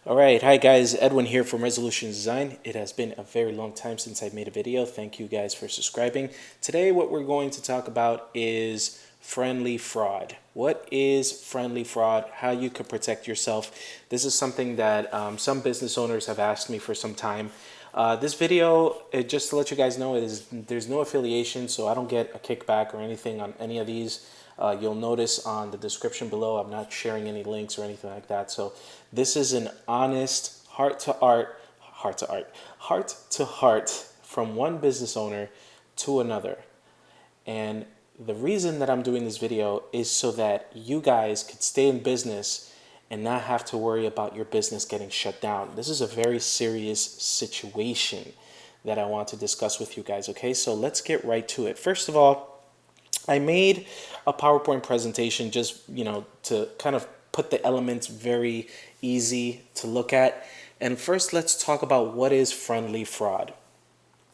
All right, hi guys, Edwin here from Resolution Design. It has been a very long time since I've made a video. Thank you guys for subscribing. Today what we're going to talk about is friendly fraud. What is friendly fraud? How you could protect yourself. This is something that some business owners have asked me for some time. This video, just to let you guys know, there's no affiliation, so I don't get a kickback or anything on any of these. You'll notice on the description below, I'm not sharing any links or anything like that. So this is an honest heart to heart from one business owner to another. And the reason that I'm doing this video is so that you guys could stay in business and not have to worry about your business getting shut down. This is a very serious situation that I want to discuss with you guys, okay? So let's get right to it. First of all, I made a PowerPoint presentation just, to kind of put the elements very easy to look at. And first, let's talk about what is friendly fraud.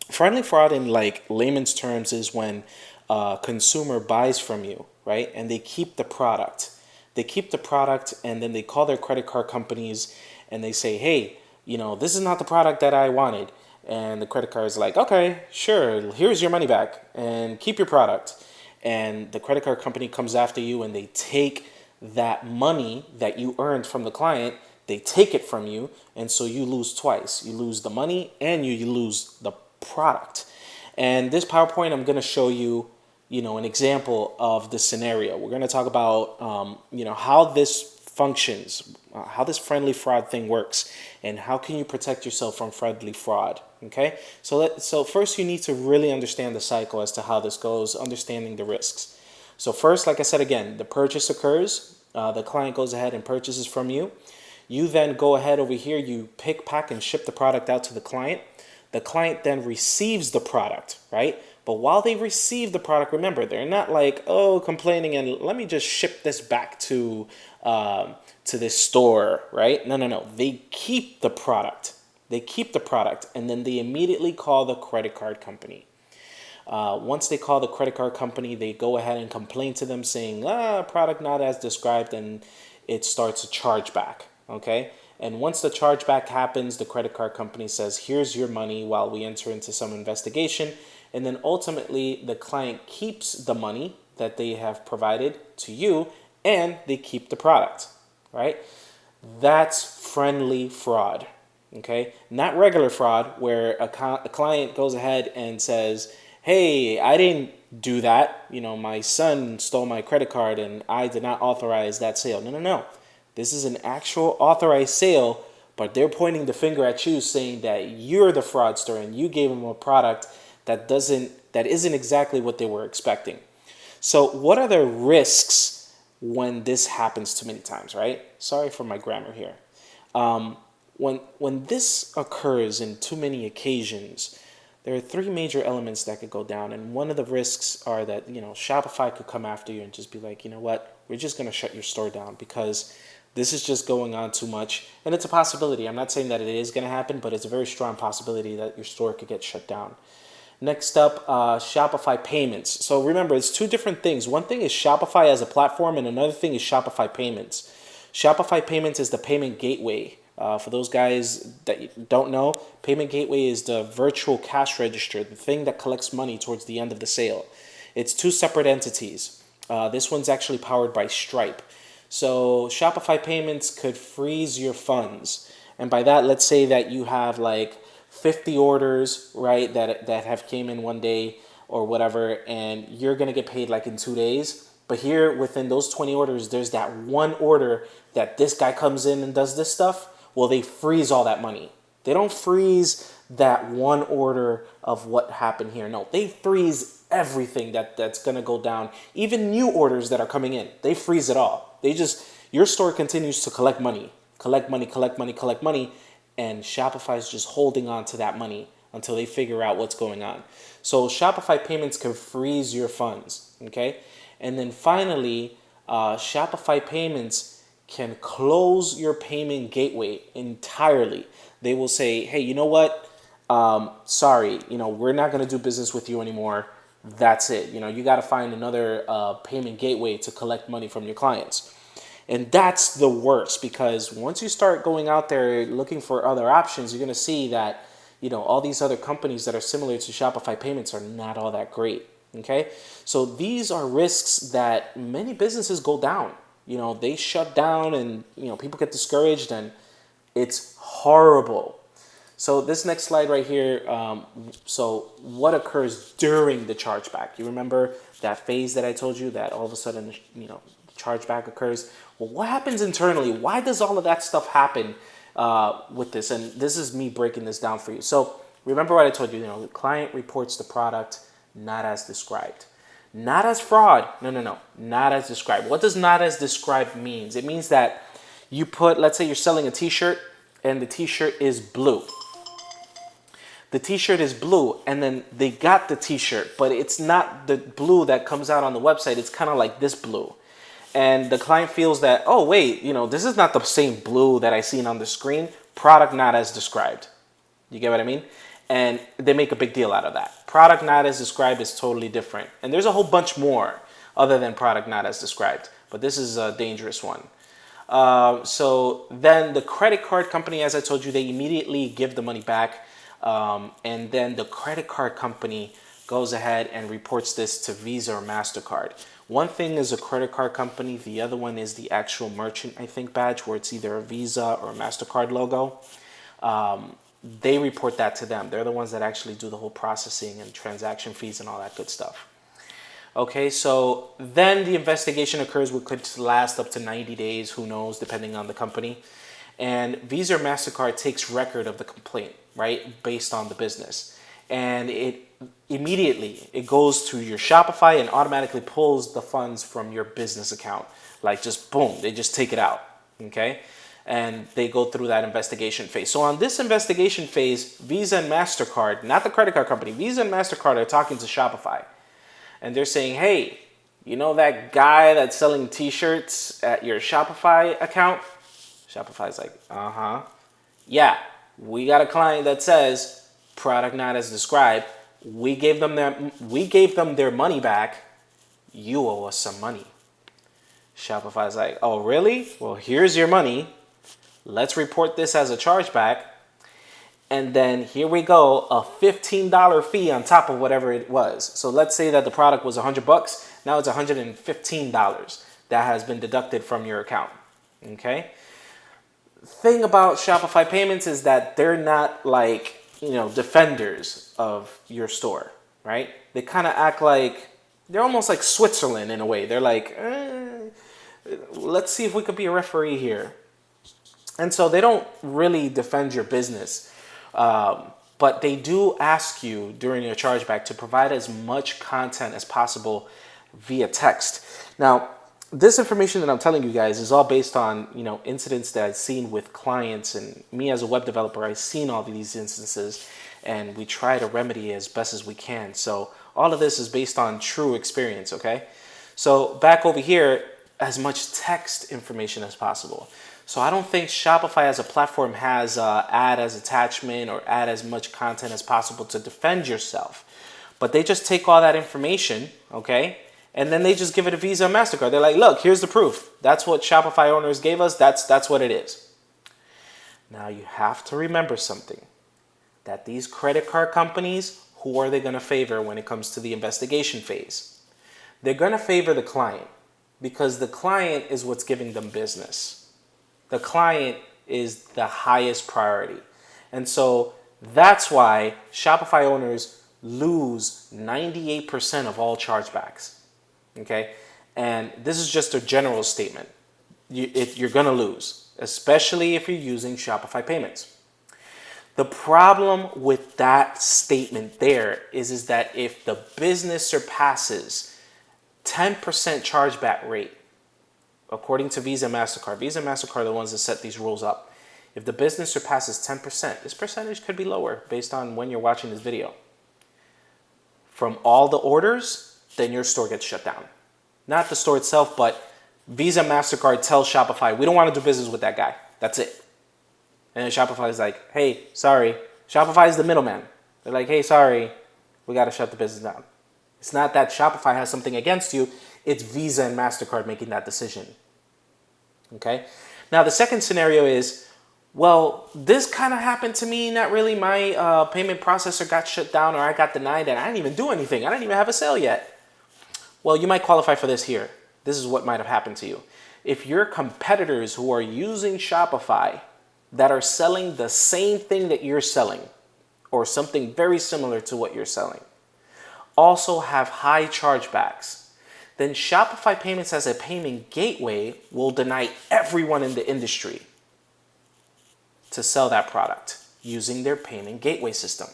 Friendly fraud in like layman's terms is when a consumer buys from you, right? And they keep the product. They keep the product and then they call their credit card companies and they say, hey, this is not the product that I wanted. And the credit card is like, okay, sure, here's your money back and keep your product. And the credit card company comes after you and they take that money that you earned from the client, they take it from you, and so you lose twice. You lose the money and you lose the product. And this PowerPoint, I'm going to show you, an example of the scenario. We're going to talk about, how this functions, how this friendly fraud thing works, and how can you protect yourself from friendly fraud. Okay, so first you need to really understand the cycle as to how this goes, understanding the risks. So first, like I said again, the purchase occurs. The client goes ahead and purchases from you. You then go ahead over here, you pick, pack, and ship the product out to the client. The client then receives the product, right? But while they receive the product, remember, they're not like, oh, complaining and let me just ship this back to this store, right? No. They keep the product. They keep the product, and then they immediately call the credit card company. Once they call the credit card company, they go ahead and complain to them saying, product not as described, and it starts a chargeback, okay? And once the chargeback happens, the credit card company says, here's your money while we enter into some investigation. And then ultimately, the client keeps the money that they have provided to you, and they keep the product, right? That's friendly fraud. Okay, not regular fraud where a client goes ahead and says, hey, I didn't do that. My son stole my credit card and I did not authorize that sale. No. This is an actual authorized sale, but they're pointing the finger at you saying that you're the fraudster and you gave them a product that isn't exactly what they were expecting. So what are the risks when this happens too many times, right? Sorry for my grammar here. When this occurs in too many occasions, there are three major elements that could go down. And one of the risks are that, Shopify could come after you and just be like, you know what, we're just going to shut your store down because this is just going on too much. And it's a possibility. I'm not saying that it is going to happen, but it's a very strong possibility that your store could get shut down. Next up, Shopify Payments. So remember, it's two different things. One thing is Shopify as a platform, and another thing is Shopify Payments. Shopify Payments is the payment gateway. For those guys that don't know, payment gateway is the virtual cash register, the thing that collects money towards the end of the sale. It's two separate entities. This one's actually powered by Stripe. So Shopify Payments could freeze your funds. And by that, let's say that you have like 50 orders, right, that have came in one day or whatever, and you're going to get paid like in 2 days. But here within those 20 orders, there's that one order that this guy comes in and does this stuff. Well, they freeze all that money. They don't freeze that one order of what happened here. No, they freeze everything that's going to go down. Even new orders that are coming in, they freeze it all. Your store continues to collect money, and Shopify is just holding on to that money until they figure out what's going on. So Shopify Payments can freeze your funds, okay? And then finally, Shopify Payments can close your payment gateway entirely. They will say, hey, you know what? Sorry, we're not going to do business with you anymore. That's it. You got to find another payment gateway to collect money from your clients. And that's the worst, because once you start going out there looking for other options, you're going to see that, all these other companies that are similar to Shopify Payments are not all that great. Okay. So these are risks that many businesses go down. They shut down, and, people get discouraged, and it's horrible. So this next slide right here, so what occurs during the chargeback? You remember that phase that I told you that all of a sudden, the chargeback occurs? Well, what happens internally? Why does all of that stuff happen with this? And this is me breaking this down for you. So remember what I told you, the client reports the product not as described. Not as fraud. No. Not as described. What does not as described means? It means that you put, let's say you're selling a t-shirt, and the t-shirt is blue. The t-shirt is blue, and then they got the t-shirt, but it's not the blue that comes out on the website. It's kind of like this blue. And the client feels that, oh, wait, this is not the same blue that I seen on the screen. Product not as described. You get what I mean? And they make a big deal out of that. Product not as described is totally different. And there's a whole bunch more other than product not as described, but this is a dangerous one. So then the credit card company, as I told you, they immediately give the money back. And then the credit card company goes ahead and reports this to Visa or MasterCard. One thing is a credit card company. The other one is the actual merchant, I think, badge, where it's either a Visa or a MasterCard logo. They report that to them. They're the ones that actually do the whole processing and transaction fees and all that good stuff. Okay, so then the investigation occurs, which could last up to 90 days, who knows, depending on the company. And Visa or MasterCard takes record of the complaint, right, based on the business. And it goes to your Shopify and automatically pulls the funds from your business account. Like just boom, they just take it out, okay? And they go through that investigation phase. So on this investigation phase, Visa and MasterCard, not the credit card company, Visa and MasterCard are talking to Shopify. And they're saying, hey, that guy that's selling t-shirts at your Shopify account? Shopify's like, yeah, we got a client that says product not as described. We gave them their money back. You owe us some money. Shopify's like, oh, really? Well, here's your money. Let's report this as a chargeback. And then here we go, a $15 fee on top of whatever it was. So let's say that the product was $100. Now it's $115 that has been deducted from your account. Okay. Thing about Shopify Payments is that they're not like, defenders of your store, right? They kind of act like they're almost like Switzerland in a way. They're like, let's see if we could be a referee here. And so they don't really defend your business. But they do ask you during your chargeback to provide as much content as possible via text. Now, this information that I'm telling you guys is all based on, incidents that I've seen with clients, and me as a web developer, I've seen all of these instances, and we try to remedy as best as we can. So all of this is based on true experience, okay? So back over here, as much text information as possible. So I don't think Shopify as a platform has add as attachment or add as much content as possible to defend yourself. But they just take all that information, okay? And then they just give it a Visa and MasterCard. They're like, look, here's the proof. That's what Shopify owners gave us. That's what it is. Now you have to remember something. That these credit card companies, who are they going to favor when it comes to the investigation phase? They're going to favor the client, because the client is what's giving them business. The client is the highest priority. And so that's why Shopify owners lose 98% of all chargebacks. Okay, and this is just a general statement. You're going to lose, especially if you're using Shopify Payments. The problem with that statement there is that if the business surpasses 10% chargeback rate, according to Visa and MasterCard are the ones that set these rules up. If the business surpasses 10%, this percentage could be lower based on when you're watching this video. From all the orders, then your store gets shut down. Not the store itself, but Visa and MasterCard tells Shopify, we don't want to do business with that guy. That's it. And then Shopify is like, hey, sorry. Shopify is the middleman. They're like, hey, sorry, we got to shut the business down. It's not that Shopify has something against you. It's Visa and MasterCard making that decision. Okay. Now, the second scenario is, well, this kind of happened to me. Not really. My payment processor got shut down, or I got denied, and I didn't even do anything. I didn't even have a sale yet. Well, you might qualify for this here. This is what might have happened to you. If your competitors who are using Shopify that are selling the same thing that you're selling, or something very similar to what you're selling, also have high chargebacks, then Shopify Payments as a payment gateway will deny everyone in the industry to sell that product using their payment gateway system.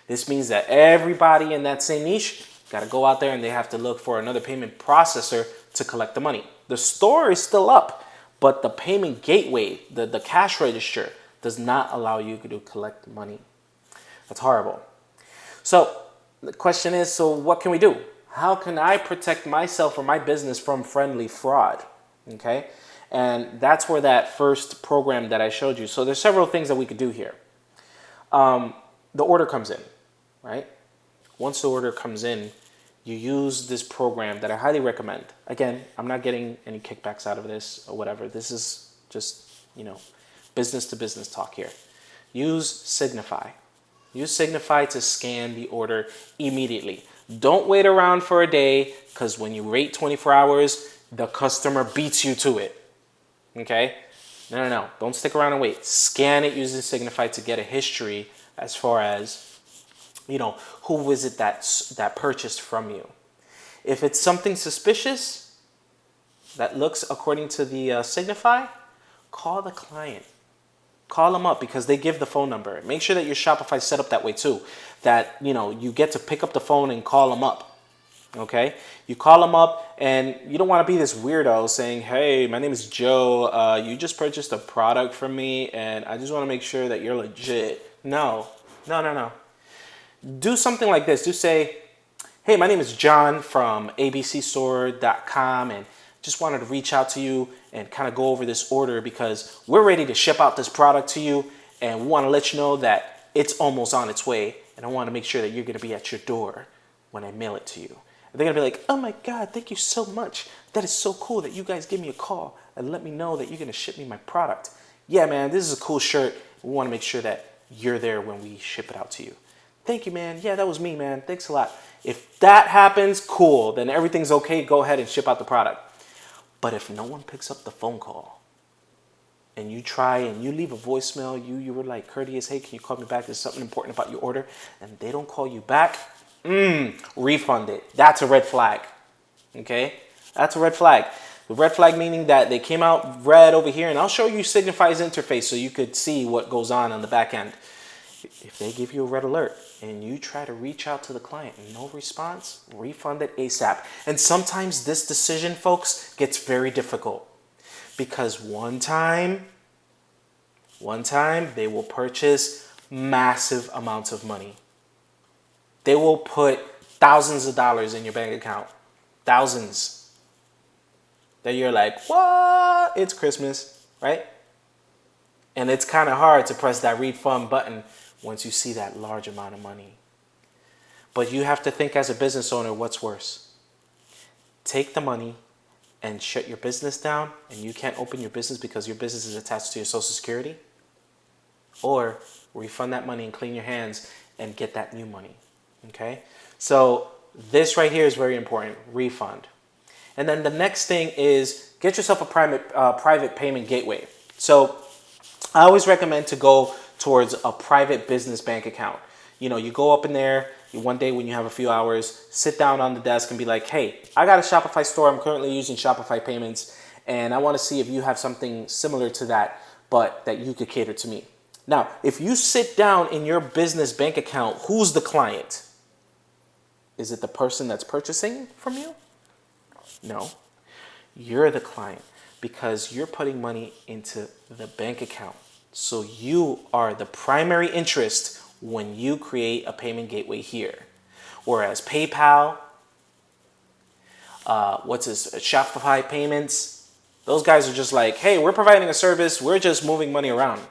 This means that everybody in that same niche got to go out there and they have to look for another payment processor to collect the money. The store is still up, but the payment gateway, the cash register, does not allow you to collect money. That's horrible. So the question is, so what can we do? How can I protect myself or my business from friendly fraud? Okay. And that's where that first program that I showed you. So there's several things that we could do here. The order comes in, right? Once the order comes in, you use this program that I highly recommend. Again, I'm not getting any kickbacks out of this or whatever. This is just, business to business talk here. Use Signify. Use Signify to scan the order immediately. Don't wait around for a day, because when you wait 24 hours, the customer beats you to it. Okay? No. Don't stick around and wait. Scan it using Signify to get a history as far as, who was it that purchased from you. If it's something suspicious that looks according to the Signify, call the client. Call them up, because they give the phone number. Make sure that your Shopify is set up that way too, that you get to pick up the phone and call them up. Okay, you call them up, and you don't want to be this weirdo saying, "Hey, my name is Joe. You just purchased a product from me, and I just want to make sure that you're legit." No. Do something like this. Do say, "Hey, my name is John from abcstore.com, and just wanted to reach out to you and kind of go over this order because we're ready to ship out this product to you, and we want to let you know that it's almost on its way, and I want to make sure that you're going to be at your door when I mail it to you." And they're going to be like, "Oh my God, thank you so much. That is so cool that you guys give me a call and let me know that you're going to ship me my product. Yeah, man, this is a cool shirt. We want to make sure that you're there when we ship it out to you. Thank you, man. Yeah, that was me, man. Thanks a lot." If that happens, cool. Then everything's okay. Go ahead and ship out the product. But if no one picks up the phone call and you try and you leave a voicemail, you were like courteous, "Hey, can you call me back? There's something important about your order," and they don't call you back, refund it. That's a red flag. Okay? That's a red flag. The red flag meaning that they came out red over here, and I'll show you Signify's interface so you could see what goes on the back end. If they give you a red alert and you try to reach out to the client and no response, refund it ASAP. And sometimes this decision, folks, gets very difficult, because one time they will purchase massive amounts of money. They will put thousands of dollars in your bank account. Thousands. That you're like, what? It's Christmas, right? And it's kind of hard to press that refund button once you see that large amount of money. But you have to think as a business owner, what's worse? Take the money and shut your business down, and you can't open your business because your business is attached to your Social Security? Or refund that money and clean your hands and get that new money. Okay? So this right here is very important. Refund. And then the next thing is get yourself a private payment gateway. So I always recommend to go towards a private business bank account. You go up in there one day when you have a few hours, sit down on the desk and be like, "Hey, I got a Shopify store. I'm currently using Shopify Payments, and I want to see if you have something similar to that, but that you could cater to me." Now, if you sit down in your business bank account, who's the client? Is it the person that's purchasing from you? No. You're the client, because you're putting money into the bank account. So you are the primary interest when you create a payment gateway here. Whereas PayPal, Shopify Payments, those guys are just like, "Hey, we're providing a service. We're just moving money around."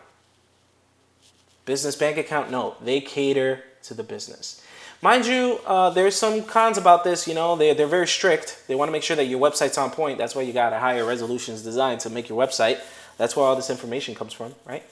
Business bank account, no, they cater to the business. Mind you, there's some cons about this. You know, they're very strict. They want to make sure that your website's on point. That's why you got a higher resolutions design to make your website. That's where all this information comes from, right?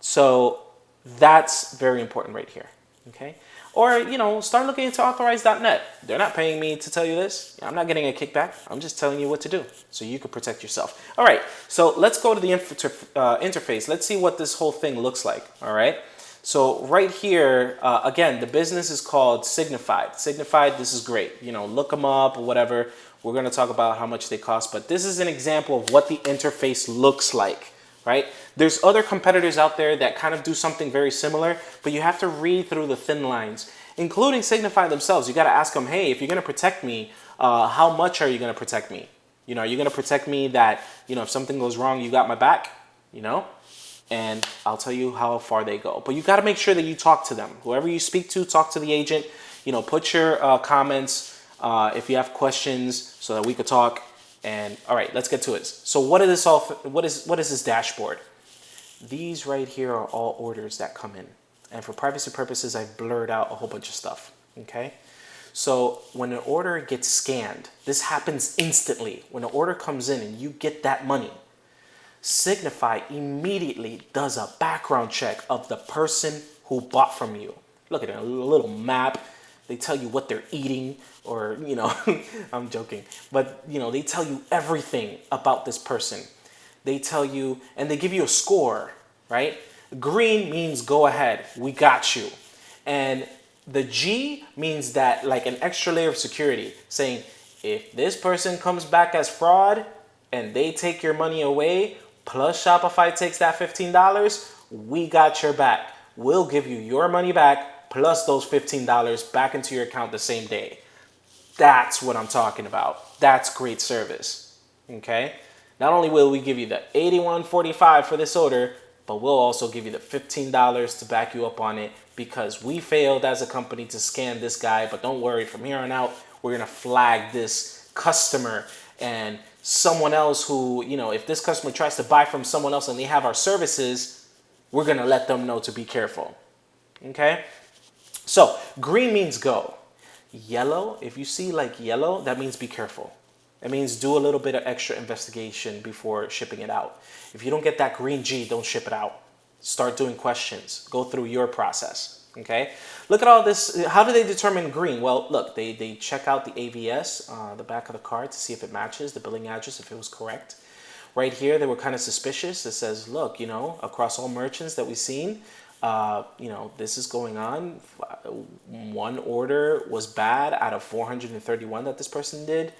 So that's very important right here, okay? Or, you know, start looking into authorize.net. They're not paying me to tell you this. I'm not getting a kickback. I'm just telling you what to do so you can protect yourself. All right, so let's go to the interface. Let's see what this whole thing looks like, all right? So right here, again, the business is called Signified. Signified, this is great. You know, look them up or whatever. We're going to talk about how much they cost, but this is an example of what the interface looks like, right? There's other competitors out there that kind of do something very similar, but you have to read through the thin lines, including Signify themselves. You got to ask them, hey, if you're going to protect me, how much are you going to protect me? You know, are you going to protect me that, you know, if something goes wrong, you got my back, you know? And I'll tell you how far they go. But you got to make sure that you talk to them. Whoever you speak to, talk to the agent. You know, put your comments if you have questions so that we could talk. And all right, let's get to it. So what is this dashboard? These right here are all orders that come in. And for privacy purposes, I've blurred out a whole bunch of stuff. Okay. So when an order gets scanned, this happens instantly. When an order comes in and you get that money, Signify immediately does a background check of the person who bought from you. Look at it, a little map. They tell you what they're eating, or, you know, I'm joking. But, you know, they tell you everything about this person. They tell you, and they give you a score, right? Green means go ahead, we got you. And the G means that, like, an extra layer of security, saying if this person comes back as fraud and they take your money away, plus Shopify takes that $15, we got your back. We'll give you your money back plus those $15 back into your account the same day. That's what I'm talking about. That's great service, okay? Not only will we give you the $81.45 for this order, but we'll also give you the $15 to back you up on it because we failed as a company to scan this guy, but don't worry, from here on out, we're gonna flag this customer and someone else who, you know, if this customer tries to buy from someone else and they have our services, we're going to let them know to be careful. Okay? So green means go. Yellow, if you see like yellow, that means be careful. It means do a little bit of extra investigation before shipping it out. If you don't get that green G, don't ship it out. Start doing questions. Go through your process. Okay, look at all this. How do they determine green? Well, look, they check out the AVS, the back of the card, to see if it matches the billing address, if it was correct. Right here, they were kind of suspicious. It says, look, you know, across all merchants that we've seen, you know, this is going on. One order was bad out of 431 that this person did.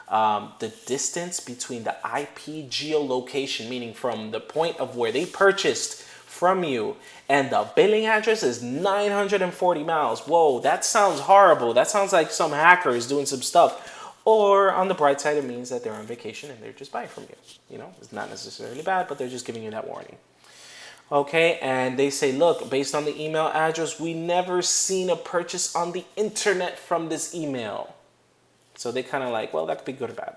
The distance between the IP geolocation, meaning from the point of where they purchased from you and the billing address, is 940 miles. Whoa, that sounds horrible. That sounds like some hacker is doing some stuff. Or on the bright side, it means that they're on vacation and they're just buying from you. You know, it's not necessarily bad, but they're just giving you that warning. Okay, and they say, look, based on the email address, we never seen a purchase on the internet from this email. So they kind of like, well, that could be good or bad.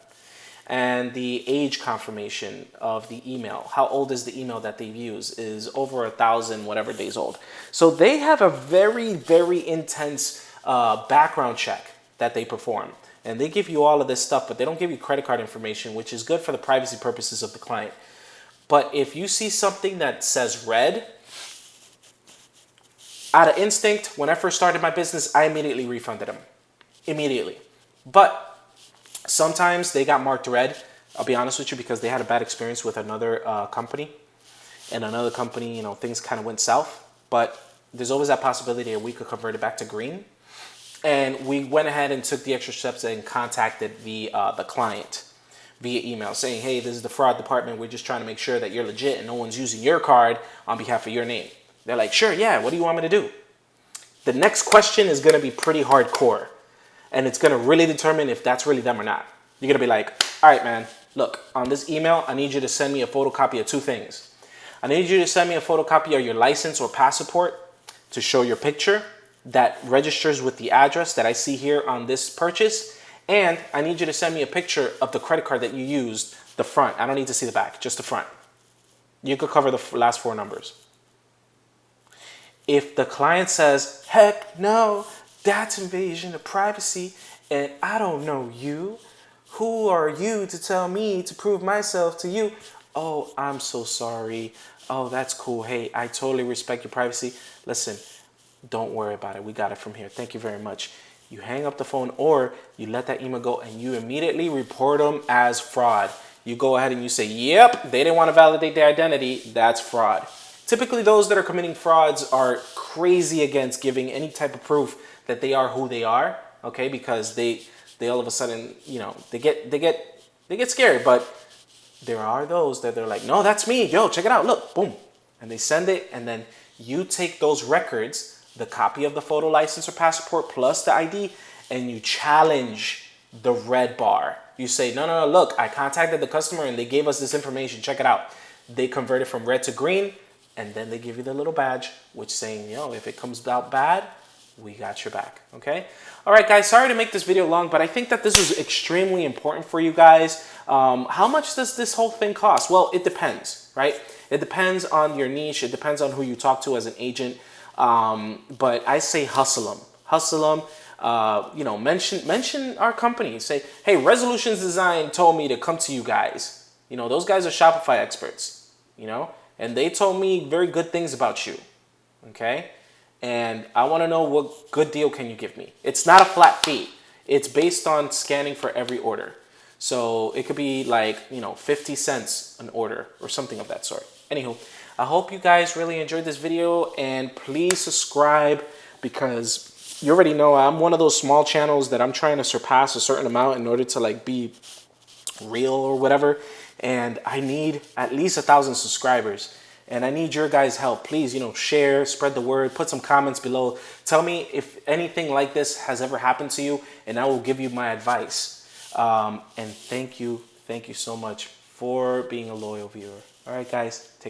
And the age confirmation of the email, how old is the email that they've used, is over 1,000 whatever days old. So they have a very, very intense background check that they perform. And they give you all of this stuff, but they don't give you credit card information, which is good for the privacy purposes of the client. But if you see something that says red, out of instinct, when I first started my business, I immediately refunded them. Immediately. But sometimes they got marked red, I'll be honest with you, because they had a bad experience with another company. And another company, you know, things kind of went south. But there's always that possibility that we could convert it back to green. And we went ahead and took the extra steps and contacted the client via email saying, hey, this is the fraud department. We're just trying to make sure that you're legit and no one's using your card on behalf of your name. They're like, sure, yeah, what do you want me to do? The next question is going to be pretty hardcore. And it's going to really determine if that's really them or not. You're going to be like, all right, man, look, on this email, I need you to send me a photocopy of two things. I need you to send me a photocopy of your license or passport to show your picture that registers with the address that I see here on this purchase. And I need you to send me a picture of the credit card that you used, the front. I don't need to see the back, just the front. You could cover the last four numbers. If the client says, heck no, That's invasion of privacy, and I don't know you. Who are you to tell me to prove myself to you? Oh, I'm so sorry. Oh, that's cool. Hey, I totally respect your privacy. Listen, don't worry about it. We got it from here. Thank you very much. You hang up the phone, or you let that email go and you immediately report them as fraud. You go ahead and you say, yep, they didn't want to validate their identity. That's fraud. Typically, those that are committing frauds are crazy against giving any type of proof that they are who they are, okay? Because they all of a sudden, they get scared. But there are those that they're like, no, that's me. Yo, check it out. Look, boom. And they send it, and then you take those records, the copy of the photo license or passport plus the ID, and you challenge the red bar. You say, no, look, I contacted the customer and they gave us this information. Check it out. They convert it from red to green, and then they give you the little badge, which saying, if it comes out bad, we got your back, okay? All right, guys, sorry to make this video long, but I think that this is extremely important for you guys. How much does this whole thing cost? Well, it depends, right? It depends on your niche. It depends on who you talk to as an agent. But I say hustle them. Hustle them. Mention our company. Say, hey, Resolutions Design told me to come to you guys. Those guys are Shopify experts, and they told me very good things about you, okay? And I want to know what good deal can you give me. It's not a flat fee. It's based on scanning for every order. So it could be like, 50 cents an order or something of that sort. Anywho, I hope you guys really enjoyed this video, and please subscribe, because you already know I'm one of those small channels that I'm trying to surpass a certain amount in order to be real or whatever. And I need at least 1,000 subscribers. And I need your guys' help. Please, share, spread the word, put some comments below. Tell me if anything like this has ever happened to you, and I will give you my advice. And thank you so much for being a loyal viewer. All right, guys, take